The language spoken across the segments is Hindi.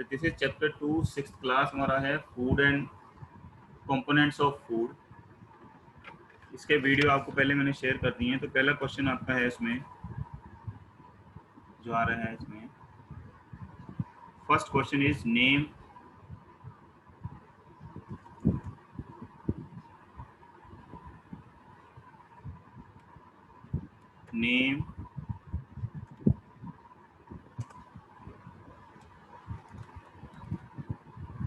This is chapter 2 6th class हमारा है, food and components of food. इसके वीडियो आपको पहले मैंने शेयर कर दिए हैं। तो पहला क्वेश्चन आपका है इसमें जो आ रहा है, इसमें first question is name name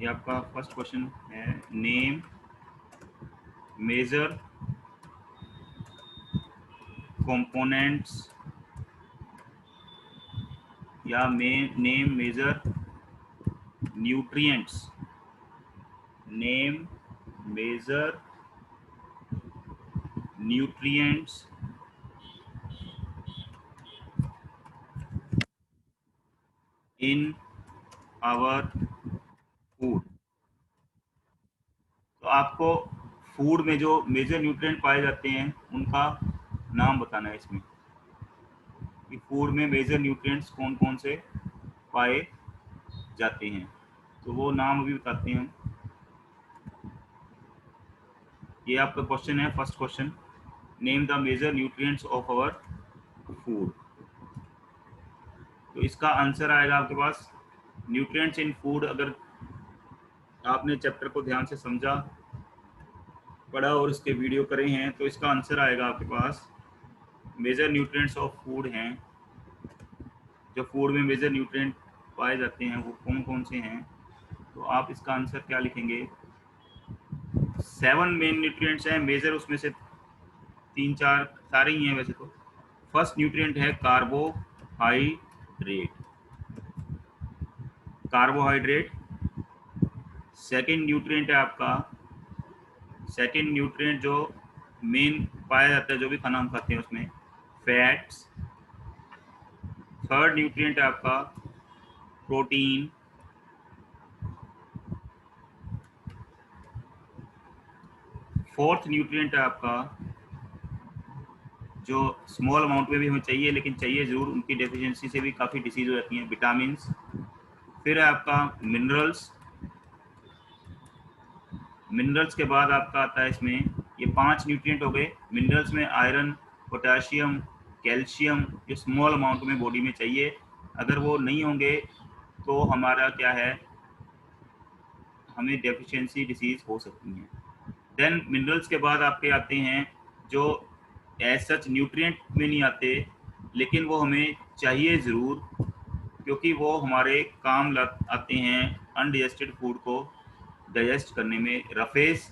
ये आपका फर्स्ट क्वेश्चन है। नेम मेजर कंपोनेंट्स या name major nutrients. Name major nutrients in our food. तो आपको फूड में जो मेजर न्यूट्रिएंट पाए जाते हैं उनका नाम बताना है इसमें, कि फूड में मेजर न्यूट्रिएंट्स कौन कौन से पाए जाते हैं। तो वो नाम अभी बताते हैं हम। ये आपका क्वेश्चन है, first question, name the major nutrients of our food. तो इसका आंसर आएगा आपके पास न्यूट्रिएंट्स इन फूड। अगर आपने चैप्टर को ध्यान से समझा, पढ़ा और इसके वीडियो करे हैं, तो इसका आंसर आएगा आपके पास मेजर न्यूट्रिएंट्स ऑफ फूड हैं। जो फूड में मेजर न्यूट्रिएंट पाए जाते हैं वो कौन कौन से हैं। तो आप इसका आंसर क्या लिखेंगे? 7 मेन न्यूट्रिएंट्स हैं। मेजर उसमें से 3-4 सारे ही हैं वैसे तो। फर्स्ट न्यूट्रिएंट है कार्बोहाइड्रेट। कार्बोहाइड्रेट। सेकंड न्यूट्रिएंट है आपका, सेकंड न्यूट्रिएंट जो मेन पाया जाता है जो भी खाना हम खाते हैं उसमें, फैट्स। थर्ड न्यूट्रिएंट है आपका प्रोटीन। फोर्थ न्यूट्रिएंट है आपका जो स्मॉल अमाउंट में भी हमें चाहिए, लेकिन चाहिए ज़रूर, उनकी डेफिशिएंसी से भी काफ़ी डिसीज हो जाती हैं, विटामिन्स। फिर है आपका मिनरल्स। मिनरल्स के बाद आपका आता है इसमें, ये 5 न्यूट्रिएंट हो गए। मिनरल्स में आयरन, पोटेशियम, कैल्शियम, जो स्मॉल अमाउंट में बॉडी में चाहिए। अगर वो नहीं होंगे तो हमारा क्या है, हमें डेफिशिएंसी डिसीज हो सकती हैं। देन मिनरल्स के बाद आपके आते हैं जो एज सच न्यूट्रिएंट में नहीं आते, लेकिन वो हमें चाहिए ज़रूर, क्योंकि वो हमारे काम आते हैं अनडाइजेस्टेड फूड को डाइजेस्ट करने में। रफेज,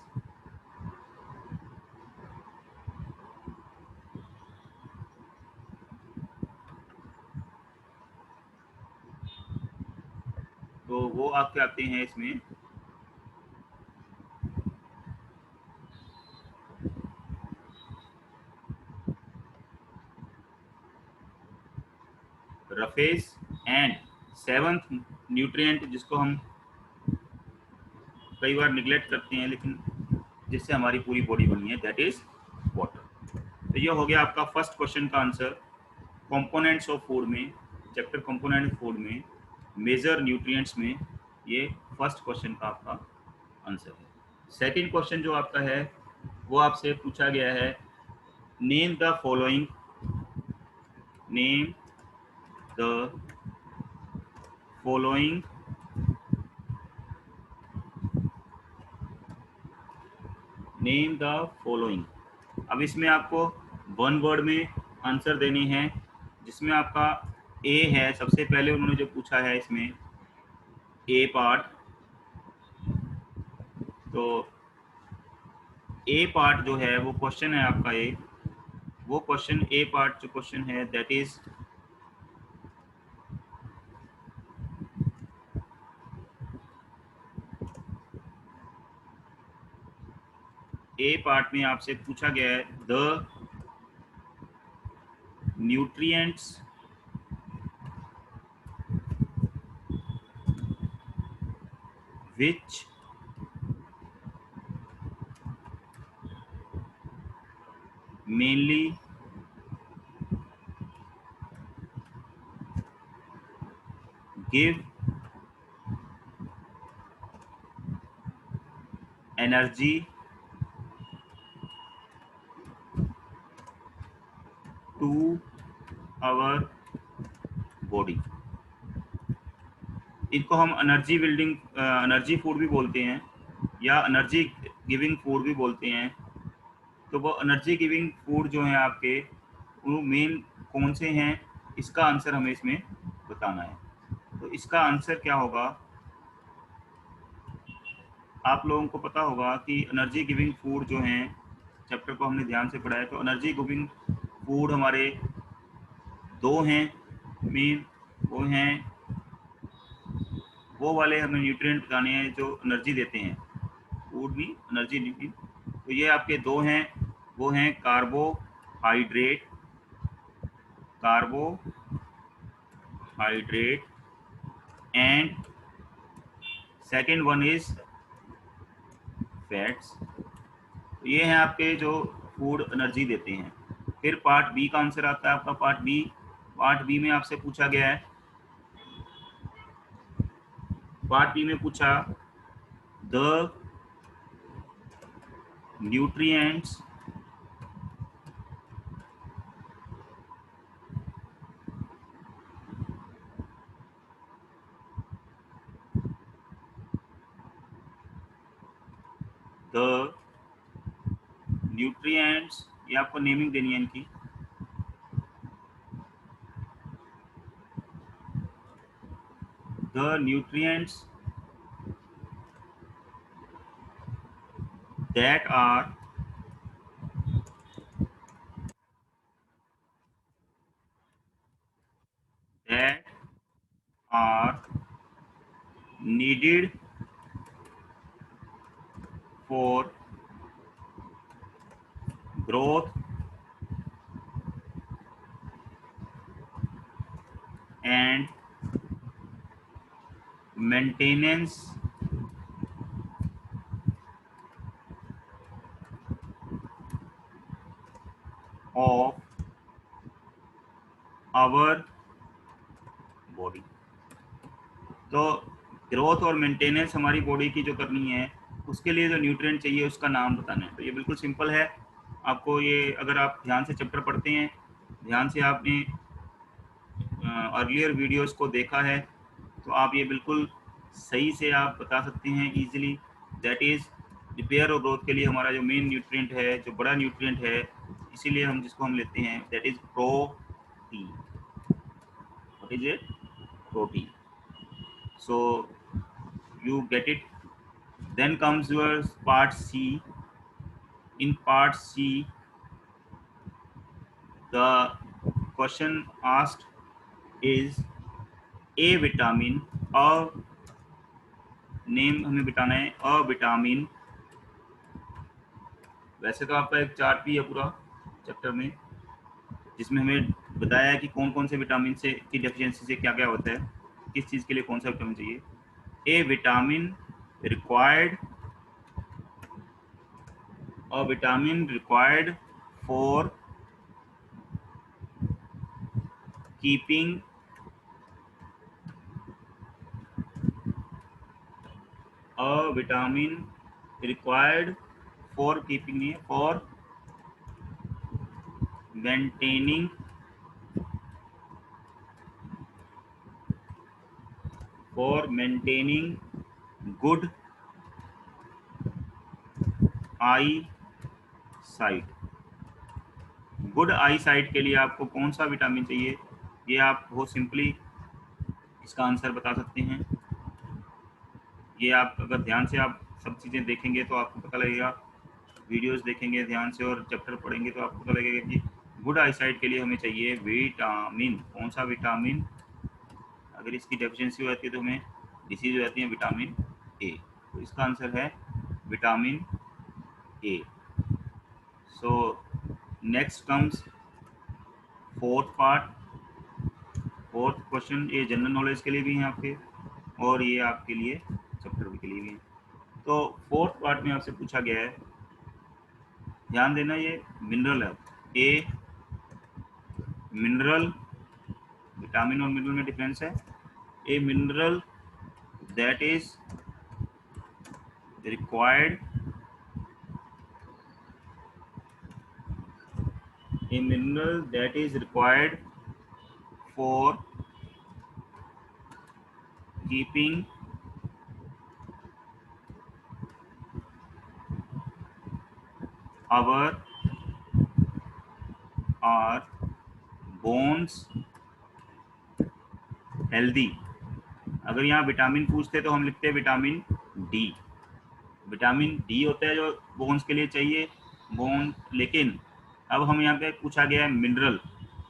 तो वो आपके आते हैं इसमें रफेज। एंड सेवंथ न्यूट्रिएंट जिसको हम कई बार निगलेक्ट करते हैं, लेकिन जिससे हमारी पूरी बॉडी बनी है, दैट इज वाटर। तो ये हो गया आपका फर्स्ट क्वेश्चन का आंसर। कंपोनेंट्स ऑफ फूड में, चैप्टर कंपोनेंट फूड में मेजर न्यूट्रिएंट्स में, ये फर्स्ट क्वेश्चन का आपका आंसर है। सेकंड क्वेश्चन जो आपका है वो आपसे पूछा गया है, name the following, name the following name the following. अब इसमें आपको वन वर्ड में आंसर देने हैं, जिसमें आपका ए है। सबसे पहले उन्होंने जो पूछा है इसमें ए पार्ट, तो ए पार्ट जो है वो क्वेश्चन है आपका ए, वो क्वेश्चन ए पार्ट जो क्वेश्चन है दैट इज ए पार्ट में आपसे पूछा गया है the nutrients which mainly give energy to our body. इनको हम एनर्जी फूड भी बोलते हैं या एनर्जी गिविंग फूड भी बोलते हैं। तो वो एनर्जी गिविंग फूड जो है आपके, वो मेन कौन से हैं, इसका आंसर हमें इसमें बताना है। तो इसका आंसर क्या होगा, आप लोगों को पता होगा कि एनर्जी गिविंग फूड जो हैं, चैप्टर को हमने ध्यान से पढ़ा है। तो एनर्जी गिविंग फूड हमारे दो हैं मेन। वो हैं, वो वाले हमें न्यूट्रिएंट बताने हैं जो एनर्जी देते हैं, फूड भी एनर्जी न्यूट्रिएंट। तो ये आपके दो हैं, वो हैं carbohydrate, carbohydrate and second one is fats. तो ये हैं आपके जो फूड एनर्जी देते हैं। फिर पार्ट बी का आंसर आता है आपका पार्ट बी में आपसे पूछा गया है, पार्ट बी में पूछा द न्यूट्रिएंट्स द न्यूट्रिएंट्स, ये आपको नेमिंग देनी है इनकी। The nutrients that are that are needed for growth and maintenance of our body। तो ग्रोथ और मेंटेनेंस हमारी बॉडी की जो करनी है, उसके लिए जो न्यूट्रिएंट चाहिए उसका नाम बताना है। तो ये बिल्कुल सिंपल है। आपको ये, अगर आप ध्यान से चैप्टर पढ़ते हैं, ध्यान से आपने अर्लियर वीडियोस को देखा है, तो आप ये बिल्कुल सही से आप बता सकते हैं इजीली। दैट इज़ रिपेयर और ग्रोथ के लिए हमारा जो मेन न्यूट्रिएंट है, जो बड़ा न्यूट्रिएंट है, इसीलिए हम जिसको हम लेते हैं, that is protein. What is it? Protein. So you get it। then comes your part C। in part C the question asked is a vitamin, a name हमें बिठाना है, अ विटामिन। वैसे तो आपका एक चार्ट भी है पूरा चैप्टर में, जिसमें हमें बताया है कि कौन कौन से विटामिन से की डेफिशिएंसी से क्या क्या होता है, किस चीज़ के लिए कौन सा विटामिन चाहिए। A vitamin required, a vitamin required for keeping a vitamin required for keeping नहीं, maintaining for maintaining good I site. Good I site के लिए आपको कौन सा विटामिन चाहिए, ये आप बहुत सिंपली इसका आंसर बता सकते हैं। ये आप अगर ध्यान से आप सब चीज़ें देखेंगे तो आपको पता लगेगा, वीडियोस देखेंगे ध्यान से और चैप्टर पढ़ेंगे तो आपको पता लगेगा कि गुड आई साइट के लिए हमें चाहिए विटामिन। कौन सा विटामिन? अगर इसकी डेफिशिएंसी हो जाती है तो हमें डिसीज हो जाती है विटामिन ए। तो इसका आंसर है vitamin A. So next comes fourth part. Fourth question, ये जनरल नॉलेज के लिए भी हैं आपके, और ये आपके लिए चैप्टर के लिए भी है। तो फोर्थ पार्ट में आपसे पूछा गया है, ध्यान देना, ये मिनरल है। ए मिनरल, विटामिन और मिनरल में डिफरेंस है। A mineral that is required a mineral that is required for keeping our our bones healthy। अगर यहाँ विटामिन पूछते तो हम लिखते हैं विटामिन डी। विटामिन डी होता है जो बोन्स के लिए चाहिए बोन। लेकिन अब हम यहाँ पे पूछा गया है मिनरल,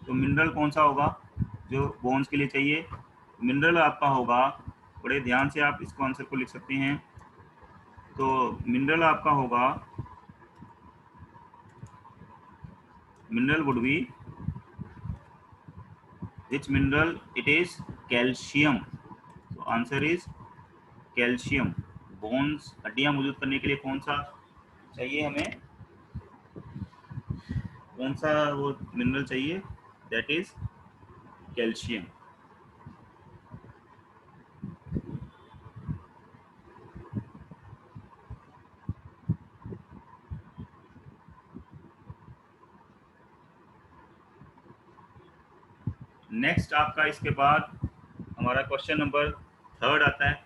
तो मिनरल कौन सा होगा जो बोन्स के लिए चाहिए? मिनरल आपका होगा, बड़े ध्यान से आप इसको आंसर को लिख सकते हैं। तो मिनरल आपका होगा, mineral would be which mineral? It is calcium। so answer is calcium। Bones हड्डियां मौजूद करने के लिए कौन सा चाहिए हमें, कौन सा वो मिनरल चाहिए? That is calcium. नेक्स्ट आपका इसके बाद हमारा क्वेश्चन नंबर 3 आता है।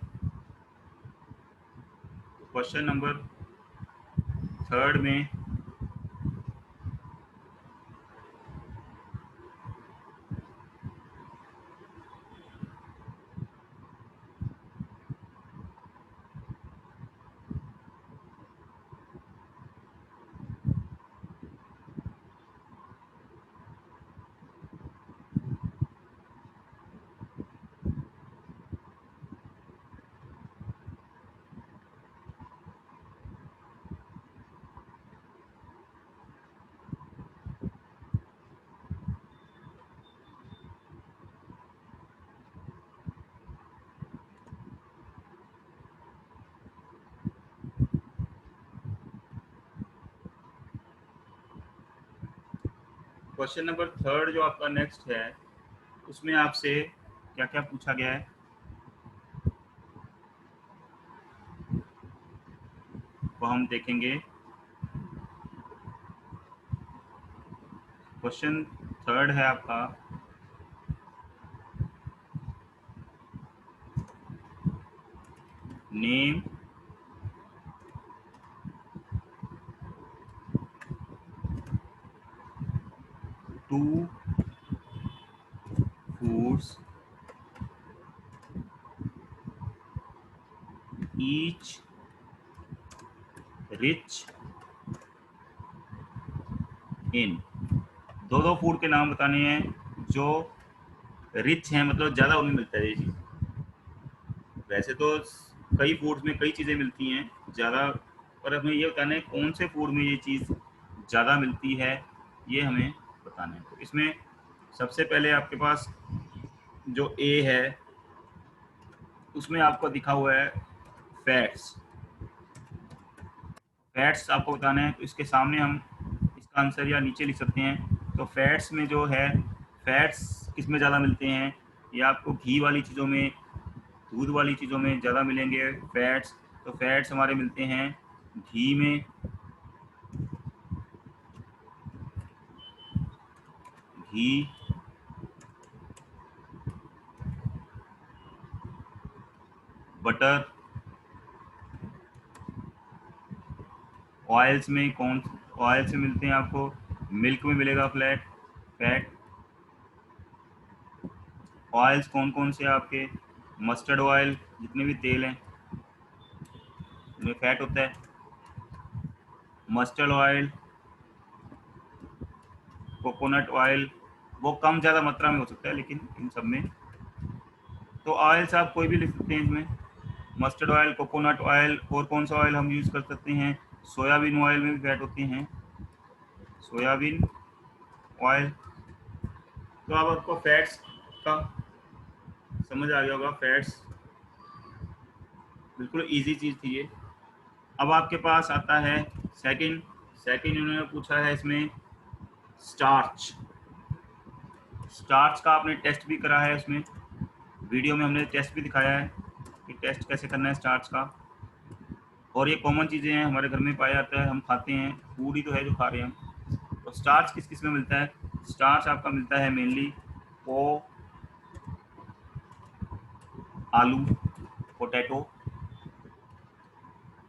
क्वेश्चन नंबर 3 में क्वेश्चन नंबर 3 जो आपका नेक्स्ट है उसमें आपसे क्या क्या पूछा गया है वो हम देखेंगे। क्वेश्चन 3 है आपका, name two foods each rich in. दो फूड के नाम बताने हैं जो रिच हैं, मतलब ज़्यादा उनमें मिलता है ये चीज़। वैसे तो कई फूड्स में कई चीज़ें मिलती हैं ज़्यादा, पर हमें ये बताना है कौन से फूड में ये चीज़ ज़्यादा मिलती है, ये हमें बताना है। तो इसमें सबसे पहले आपके पास जो ए है उसमें आपको दिखा हुआ है फैट्स। फैट्स आपको बताना है, तो इसके सामने हम इसका आंसर या नीचे लिख सकते हैं। तो फैट्स में जो है, फैट्स किस में ज़्यादा मिलते हैं? ये आपको घी वाली चीज़ों में, दूध वाली चीज़ों में ज़्यादा मिलेंगे फैट्स। तो फैट्स हमारे मिलते हैं घी में, घी, बटर। ऑयल्स में कौन, ऑयल से मिलते हैं आपको, मिल्क में मिलेगा फैट। ऑयल्स कौन कौन से आपके, मस्टर्ड ऑयल, जितने भी तेल हैं उनमें फैट होता है। मस्टर्ड ऑयल, कोकोनट ऑयल, वो कम ज़्यादा मात्रा में हो सकता है लेकिन इन सब में। तो ऑयल्स आप कोई भी लिख सकते हैं इसमें, मस्टर्ड ऑयल, कोकोनट ऑयल। और कौन सा ऑयल हम यूज़ कर सकते हैं? सोयाबीन ऑयल में भी फैट होते हैं, सोयाबीन ऑयल। तो अब आपको फैट्स का समझ आ गया होगा। फैट्स बिल्कुल इजी चीज़ थी ये। अब आपके पास आता है सेकंड। सेकंड उन्होंने पूछा है इसमें स्टार्च। स्टार्च का आपने टेस्ट भी करा है, उसमें वीडियो में हमने टेस्ट भी दिखाया है कि टेस्ट कैसे करना है स्टार्च का। और ये कॉमन चीज़ें हैं, हमारे घर में पाया जाता है, हम खाते हैं, फूड ही तो है जो खा रहे हैं हम। तो स्टार्च किस किस में मिलता है? स्टार्च आपका मिलता है मेनली आलू, पोटैटो,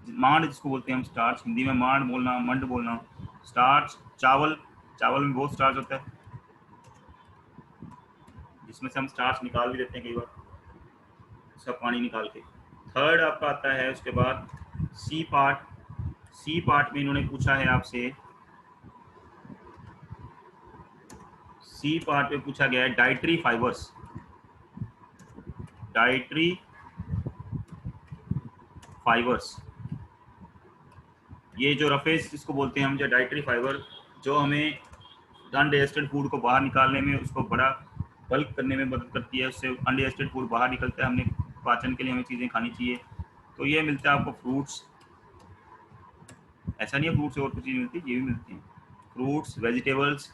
मांड जिसको बोलते हैं हम स्टार्च, हिंदी में मांड बोलना, मंड बोलना। स्टार्च, चावल, चावल में बहुत स्टार्च होता है जिसमें से हम स्टार्च निकाल भी देते हैं कई बार, उसका पानी निकाल के। थर्ड आपका आता है उसके बाद सी पार्ट। सी पार्ट में इन्होंने पूछा है आपसे, सी पार्ट में पूछा गया है डाइटरी फाइबर्स। डाइटरी फाइबर्स, ये जो रफेज जिसको बोलते हैं हम, जो डाइटरी फाइबर, जो हमें अनडाइजेस्टेड फूड को बाहर निकालने में, उसको बड़ा बल्क करने में मदद करती है, उससे अनडाइजेस्टेड फूड बाहर निकलता है, हमने पाचन के लिए हमें चीज़ें खानी चाहिए। तो ये मिलता है आपको फ्रूट्स, ऐसा नहीं है फ्रूट्स से और कुछ चीज़ मिलती है, ये भी मिलती है। फ्रूट्स, वेजिटेबल्स,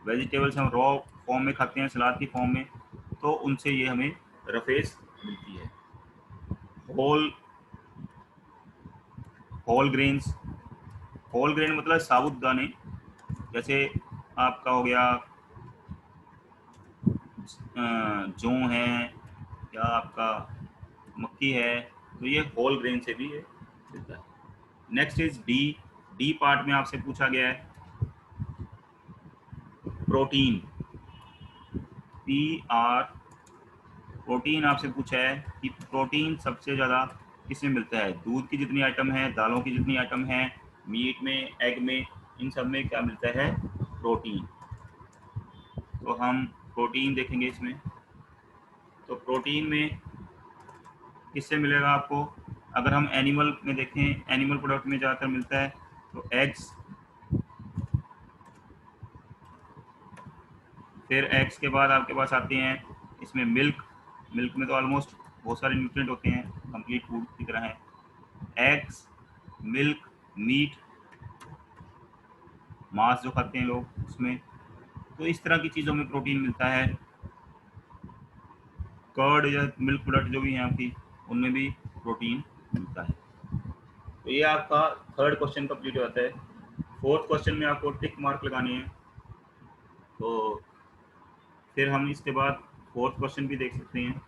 वेजिटेबल्स हम रॉ फॉर्म में खाते हैं, सलाद की फॉर्म में, तो उनसे ये हमें रफेज मिलती है। Whole whole grains, whole grain मतलब साबुत दाने, जैसे आपका हो गया जौ है या आपका मक्की है, तो ये होल ग्रेन से भी ये मिलता है। Next is D. D part में आपसे पूछा गया है प्रोटीन, पी आर, प्रोटीन आपसे पूछा है कि प्रोटीन सबसे ज़्यादा किसमें मिलता है? दूध की जितनी आइटम है, दालों की जितनी आइटम है, मीट में, एग में, इन सब में क्या मिलता है? प्रोटीन। तो हम प्रोटीन देखेंगे इसमें, तो प्रोटीन में किससे मिलेगा आपको? अगर हम एनिमल में देखें, एनिमल प्रोडक्ट में ज़्यादातर मिलता है तो एग्स, फिर एग्स के बाद आपके पास आते हैं इसमें मिल्क। मिल्क में तो ऑलमोस्ट बहुत सारे न्यूट्रिएंट होते हैं, कंप्लीट फूड की तरह है। एग्स, मिल्क, मीट, मांस जो खाते हैं लोग उसमें, तो इस तरह की चीज़ों में प्रोटीन मिलता है। कर्ड या मिल्क प्रोडक्ट जो भी हैं आपकी, उनमें भी प्रोटीन मिलता है। तो ये आपका थर्ड क्वेश्चन कंप्लीट हो जाता है। फोर्थ क्वेश्चन में आपको टिक मार्क लगाने हैं, तो फिर हम इसके बाद फोर्थ क्वेश्चन भी देख सकते हैं।